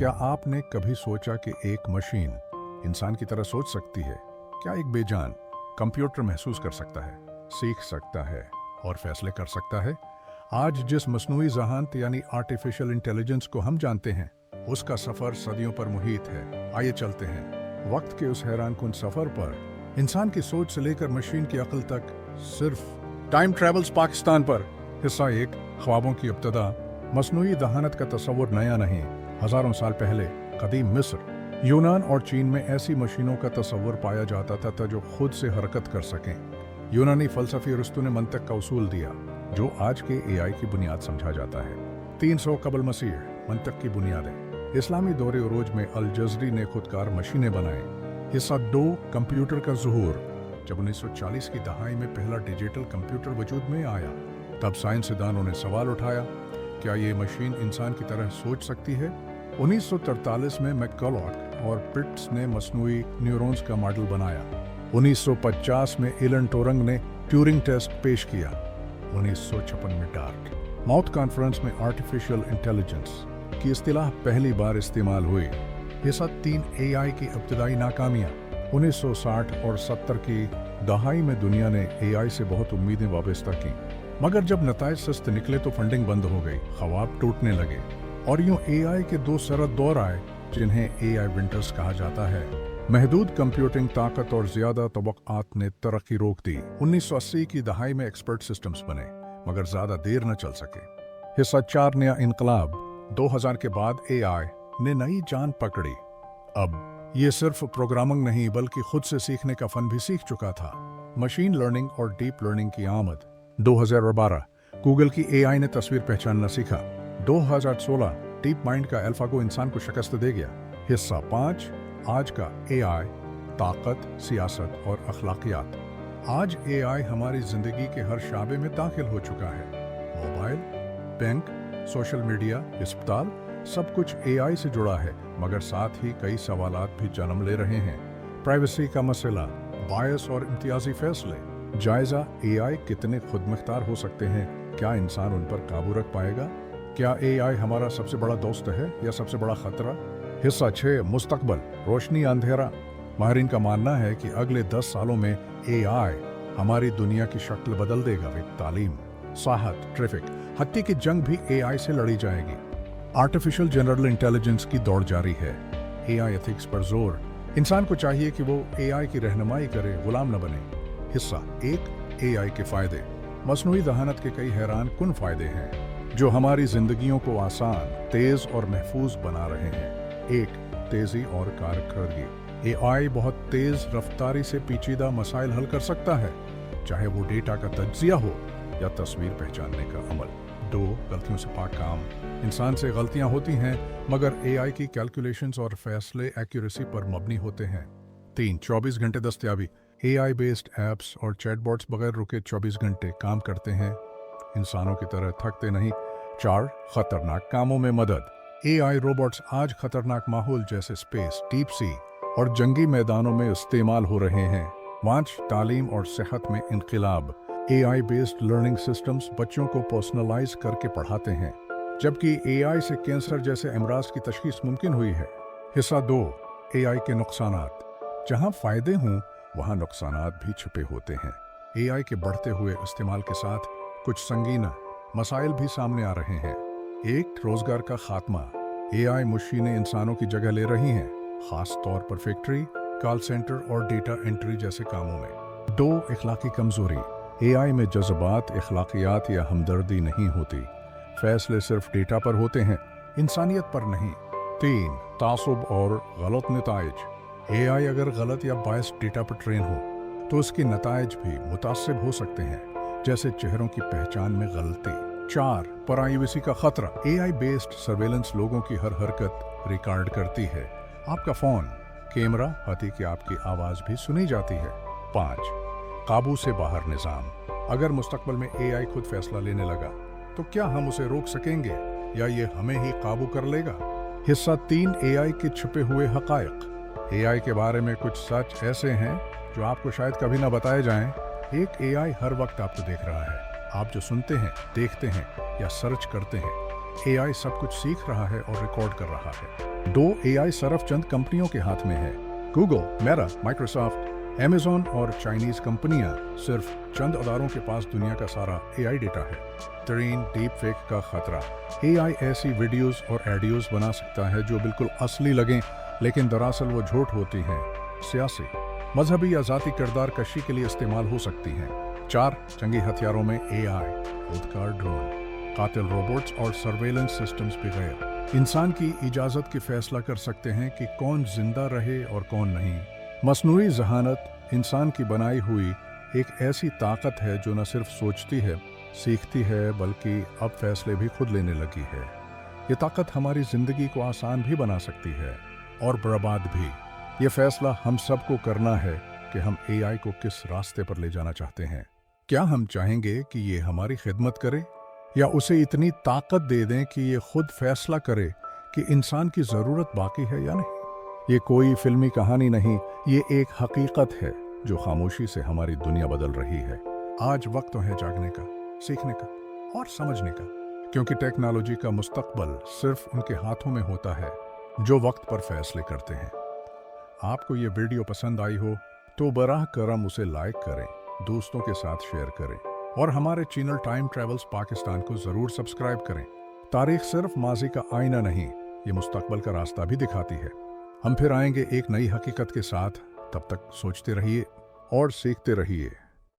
क्या आपने कभी सोचा कि एक मशीन इंसान की तरह सोच सकती है? क्या एक बेजान कंप्यूटर महसूस कर सकता है, सीख सकता है और फैसले कर सकता है? आज जिस मस्नूई ज़हानत यानी आर्टिफिशियल इंटेलिजेंस को हम जानते हैं, उसका सफर सदियों पर मुहित है। आइए चलते हैं वक्त के उस हैरानकुन सफर पर, इंसान की सोच से लेकर मशीन की अक्ल तक, सिर्फ टाइम ट्रेवल्स पाकिस्तान पर। हिस्सा 1, ख्वाबों की इब्तिदा। मस्नूई ज़हानत का तस्वुर नया नहीं। हजारों साल पहले कदीम मिस्र, यूनान और चीन में ऐसी मशीनों का तस्वुर पाया जाता था जो खुद से हरकत कर सकें। यूनानी फलसफी अरस्तू ने मंतक का उसूल दिया, जो आज के एआई की बुनियाद समझा जाता है। 300 कबल मसीह, मंतक की बुनियादें। इस्लामी दौरे उरोज में अल जज़री ने खुदकार मशीनें बनाई। हिस्सा 2, कंप्यूटर का ज़ुहूर। जब 1940 की दहाई में पहला डिजिटल कंप्यूटर वजूद में आया, तब साइंसदानों ने सवाल उठाया, क्या ये मशीन इंसान की तरह सोच सकती है? 1943 में मैककलॉक और पिट्स ने मस्नूई न्यूरॉन्स का मॉडल बनाया। 1950 में एलन टोरंग ने ट्यूरिंग टेस्ट पेश किया। 1956 में डार्ट माउथ कॉन्फ्रेंस में आर्टिफिशियल इंटेलिजेंस की इस्तिलाह पहली बार इस्तेमाल हुई। हिस्सा 3, एआई की इब्तिदाई नाकामियां। 1960 और 70 की दहाई में दुनिया ने एआई से बहुत उम्मीदें वाबस्ता की, मगर जब नताइज सस्त निकले तो फंडिंग बंद हो गई, ख्वाब टूटने लगे और यूं एआई के 2 सरद दौर आए, जिन्हें एआई विंटर्स कहा जाता है। महदूद कंप्यूटिंग ताकत और ज्यादा तवक्कात ने तरक्की रोक दी। 1980 की दहाई में एक्सपर्ट सिस्टम्स बने, मगर ज्यादा देर न चल सके। हिस्सा 4, नया इनकलाब। 2000 के बाद एआई ने नई जान पकड़ी। अब ये सिर्फ प्रोग्रामिंग नहीं बल्कि खुद से सीखने का फन भी सीख चुका था। मशीन लर्निंग और डीप लर्निंग की आमद। 2012 गूगल की एआई ने तस्वीर पहचानना सीखा। 2016 डीप माइंड का अल्फागो इंसान को शिकस्त दे गया। हिस्सा 5, आज का एआई, ताकत, सियासत और अखलाकियात। आज एआई हमारी जिंदगी के हर शाबे में दाखिल हो चुका है। मोबाइल, बैंक, सोशल मीडिया, अस्पताल, सब कुछ एआई से जुड़ा है, मगर साथ ही कई सवालात भी जन्म ले रहे हैं। प्राइवेसी का मसला, बायस और इम्तियाजी फैसले। जायजा, एआई कितने खुदमुख्तार हो सकते हैं? क्या इंसान उन पर काबू रख पाएगा? क्या एआई हमारा सबसे बड़ा दोस्त है या सबसे बड़ा खतरा? हिस्सा 6, मुस्तकबल, रोशनी अंधेरा। माहिरीन का मानना है कि अगले 10 सालों में एआई हमारी दुनिया की शक्ल बदल देगा। तालीम, साहत, ट्रैफिक, हत्ती की जंग भी एआई से लड़ी जाएगी। आर्टिफिशियल जनरल इंटेलिजेंस की दौड़ जारी है। एआई एथिक्स पर जोर। इंसान को चाहिए कि वो एआई की रहनुमाई करे, गुलाम न बने। हिस्सा 1, एआई के फायदे। मस्नूई ज़हानत के कई हैरान कुन फायदे हैं जो हमारी जिंदगियों को आसान, तेज और महफूज बना रहे हैं। 1, तेजी और कारकर्दगी। एआई बहुत तेज रफ्तारी से पेचीदा मसाइल हल कर सकता है, चाहे वो डेटा का तज्जिया हो या तस्वीर पहचानने का अमल। 2, गलतियों से पाक काम। इंसान से गलतियां होती हैं, मगर एआई की कैलकुलेशंस और फैसले एक्यूरेसी पर मबनी होते हैं। 3, 24 घंटे दस्तयाबी। एआई बेस्ड ऐप्स और चैटबॉट्स बगैर रुके 24 घंटे काम करते हैं, इंसानों की तरह थकते नहीं। 4, खतरनाक कामों में मदद। एआई रोबोट्स आज खतरनाक माहौल जैसे स्पेस, डीप सी और जंगी मैदानों में इस्तेमाल हो रहे हैं। 5, तालीम और सेहत में इनकलाब। एआई बेस्ड लर्निंग सिस्टम्स बच्चों को पर्सनलाइज करके पढ़ाते हैं, जबकि एआई से कैंसर जैसे अमराज की तशखीस मुमकिन हुई है। हिस्सा 2, एआई के नुकसानात। जहां फायदे हों वहां नुकसानात भी छुपे होते हैं। एआई के बढ़ते हुए इस्तेमाल के साथ कुछ संगीन मसाइल भी सामने आ रहे हैं। 1, रोजगार का खात्मा। एआई मशीनें इंसानों की जगह ले रही हैं, खास तौर पर फैक्ट्री, कॉल सेंटर और डेटा एंट्री जैसे कामों में। 2, इखलाकी कमजोरी। एआई में जज्बात, इखलाकियात या हमदर्दी नहीं होती, फैसले सिर्फ डेटा पर होते हैं, इंसानियत पर नहीं। 3, तासुब और गलत नताइज। एआई अगर गलत या बायस डेटा पर ट्रेन हो तो उसके नताइज भी मुतासिब हो सकते हैं, जैसे चेहरों की पहचान में गलती। 4, प्राइवेसी का खतरा। एआई बेस्ड सर्वेलेंस लोगों की हर हरकत रिकॉर्ड करती है, आपका फोन, कैमरा, हती कि आपकी आवाज भी सुनी जाती है। 5, काबू से बाहर निजाम। अगर मुस्तकबिल में एआई खुद फैसला लेने लगा तो क्या हम उसे रोक सकेंगे या ये हमें ही काबू कर लेगा? हिस्सा 3, एआई के छुपे हुए हकायक। एआई के बारे में कुछ सच ऐसे हैं जो आपको शायद कभी ना बताए जाएं। एक एआई हर वक्त आपको देख रहा है। आप जो सुनते हैं, देखते हैं या सर्च करते हैं, AI सब कुछ सीख रहा है और रिकॉर्ड कर रहा है। 2 AI सिर्फ चंद कंपनियों के हाथ में है। गूगल, मेटा, माइक्रोसॉफ्ट, Amazon और चाइनीज कंपनियां सिर्फ चंद अदारों के पास दुनिया का सारा AI डेटा है। 3 डीप फेक का खतरा। AI ऐसी वीडियोस और ऑडियोज बना सकता है जो बिल्कुल असली लगें, लेकिन दरअसल वो झूठ होती हैं। सियासी, मजहबी या जाती किरदार कशी के लिए इस्तेमाल हो सकती हैं। 4 जंगी हथियारों में AI, खुदकार ड्रोन, कातिल रोबोट्स और सर्वेलेंस सिस्टम्स बगैर इंसान की इजाजत के फैसला कर सकते हैं कि कौन जिंदा रहे और कौन नहीं। मसनूई जहानत इंसान की बनाई हुई एक ऐसी ताकत है जो न सिर्फ सोचती है, सीखती है, बल्कि अब फैसले भी खुद लेने लगी है। ये ताकत हमारी जिंदगी को आसान भी बना सकती है और बर्बाद भी। ये फैसला हम सबको करना है कि हम AI को किस रास्ते पर ले जाना चाहते हैं। क्या हम चाहेंगे कि ये हमारी खिदमत करे, या उसे इतनी ताकत दे दें कि ये खुद फैसला करे कि इंसान की ज़रूरत बाकी है या नहीं। ये कोई फिल्मी कहानी नहीं, ये एक हकीकत है जो खामोशी से हमारी दुनिया बदल रही है। आज वक्त है जागने का, सीखने का और समझने का, क्योंकि टेक्नोलॉजी का मुस्तकबल सिर्फ उनके हाथों में होता है जो वक्त पर फैसले करते हैं। आपको ये वीडियो पसंद आई हो तो बराह करम उसे लाइक करें, दोस्तों के साथ शेयर करें और हमारे चैनल टाइम ट्रेवल्स पाकिस्तान को ज़रूर सब्सक्राइब करें। तारीख सिर्फ माजी का आईना नहीं, ये मुस्तकबल का रास्ता भी दिखाती है। हम फिर आएंगे एक नई हकीकत के साथ। तब तक सोचते रहिए और सीखते रहिए।